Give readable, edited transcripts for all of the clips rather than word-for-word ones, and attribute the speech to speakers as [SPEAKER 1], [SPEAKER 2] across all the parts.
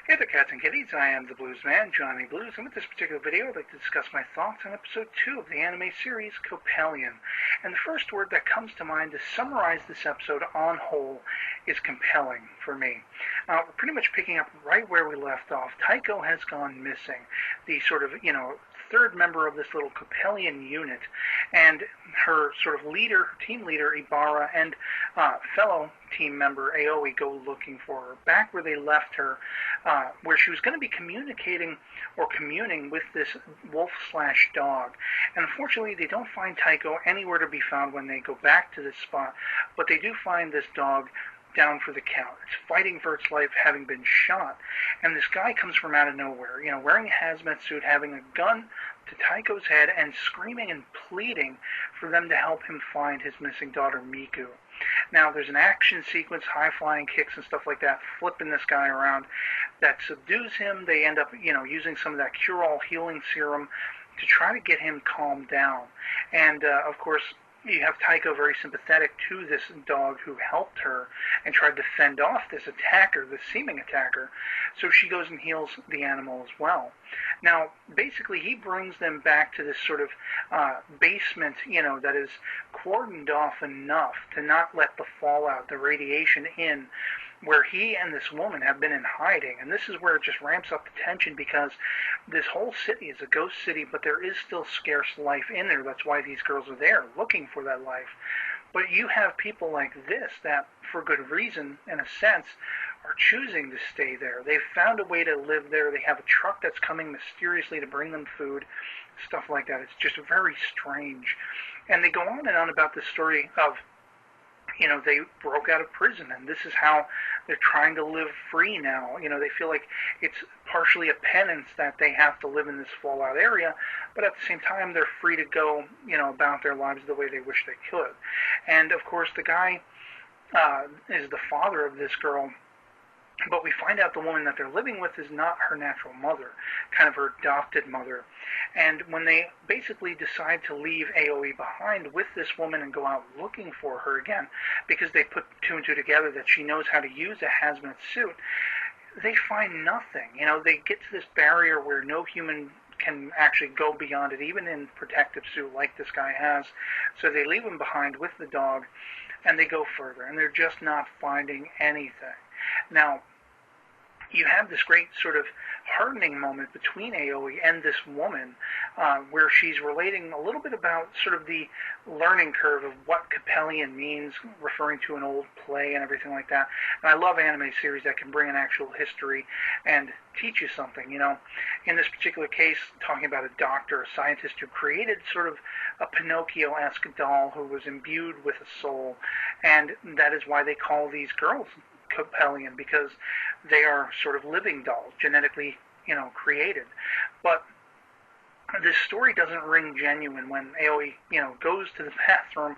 [SPEAKER 1] Hey there, cats and kitties. I am the Blues Man, Johnny Blues, and with this particular video, I'd like to discuss my thoughts on episode 2 of the anime series, Coppelion. And the first word that comes to mind to summarize this episode on whole is compelling for me. We're pretty much picking up right where we left off. Taiko has gone missing. The sort of, third member of this little Coppelion unit, and her sort of leader, her team leader, Ibarra, and fellow team member Aoi go looking for her, back where they left her, where she was going to be communicating or communing with this wolf/dog. And unfortunately, they don't find Taiko anywhere to be found when they go back to this spot, but they do find this dog down for the count. It's fighting for its life, having been shot. And this guy comes from out of nowhere, wearing a hazmat suit, having a gun to Taiko's head, and screaming and pleading for them to help him find his missing daughter, Miku. Now, there's an action sequence, high-flying kicks and stuff like that, flipping this guy around, that subdues him. They end up, using some of that cure-all healing serum to try to get him calmed down. And, of course, you have Taiko very sympathetic to this dog who helped her and tried to fend off this attacker, this seeming attacker, so she goes and heals the animal as well. Now, basically, he brings them back to this sort of basement, that is cordoned off enough to not let the fallout, the radiation in, where he and this woman have been in hiding. And this is where it just ramps up the tension, because this whole city is a ghost city, but there is still scarce life in there. That's why these girls are there, looking for that life. But you have people like this that, for good reason, in a sense, are choosing to stay there. They've found a way to live there. They have a truck that's coming mysteriously to bring them food, stuff like that. It's just very strange. And they go on and on about this story of, they broke out of prison, and this is how they're trying to live free now. They feel like it's partially a penance that they have to live in this fallout area, but at the same time, they're free to go, about their lives the way they wish they could. And, of course, the guy is the father of this girl, but we find out the woman that they're living with is not her natural mother, kind of her adopted mother. And when they basically decide to leave Aoi behind with this woman and go out looking for her again, because they put two and two together that she knows how to use a hazmat suit, they find nothing. They get to this barrier where no human can actually go beyond it, even in protective suit like this guy has. So they leave him behind with the dog, and they go further, and they're just not finding anything. Now, you have this great sort of hardening moment between Aoi and this woman, where she's relating a little bit about sort of the learning curve of what Coppelion means, referring to an old play and everything like that. And I love anime series that can bring an actual history and teach you something. In this particular case, talking about a doctor, a scientist who created sort of a Pinocchio-esque doll who was imbued with a soul, and that is why they call these girls Coppelion, because they are sort of living dolls, genetically, created. But this story doesn't ring genuine when Aoi, goes to the bathroom,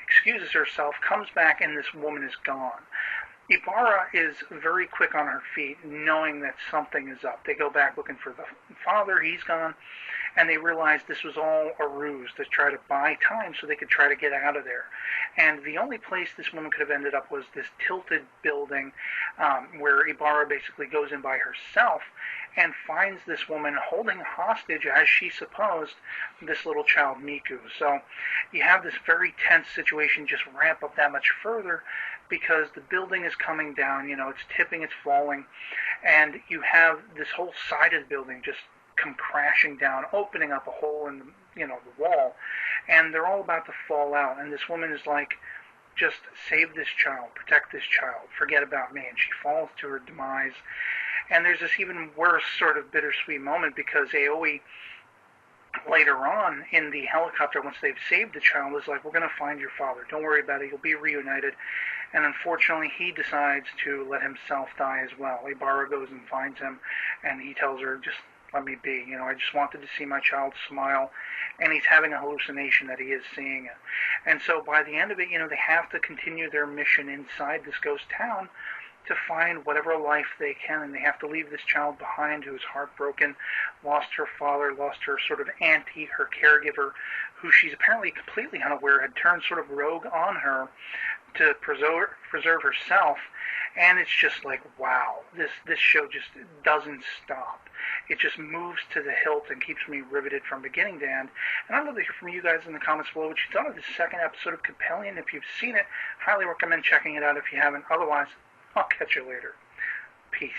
[SPEAKER 1] excuses herself, comes back, and this woman is gone. Ibarra is very quick on her feet, knowing that something is up. They go back looking for the father, he's gone, and they realize this was all a ruse to try to buy time so they could try to get out of there. And the only place this woman could have ended up was this tilted building, where Ibarra basically goes in by herself and finds this woman holding hostage, as she supposed, this little child, Miku. So you have this very tense situation just ramp up that much further, because the building is coming down, it's tipping, it's falling, and you have this whole side of the building just come crashing down, opening up a hole in the wall, and they're all about to fall out, and this woman is like, just save this child, protect this child, forget about me, and she falls to her demise. And there's this even worse sort of bittersweet moment, because Aoi, later on in the helicopter, once they've saved the child, is like, we're going to find your father, don't worry about it, you'll be reunited. And unfortunately, he decides to let himself die as well. Ibarra goes and finds him, and he tells her, just let me be. I just wanted to see my child smile. And he's having a hallucination that he is seeing it. And so by the end of it, they have to continue their mission inside this ghost town to find whatever life they can. And they have to leave this child behind who's heartbroken, lost her father, lost her sort of auntie, her caregiver, who she's apparently completely unaware had turned sort of rogue on her to preserve herself. And it's just like, wow, this show just doesn't stop. It just moves to the hilt and keeps me riveted from beginning to end. And I'd love to hear from you guys in the comments below what you thought of the second episode of Coppelion. If you've seen it, highly recommend checking it out if you haven't. Otherwise, I'll catch you later. Peace.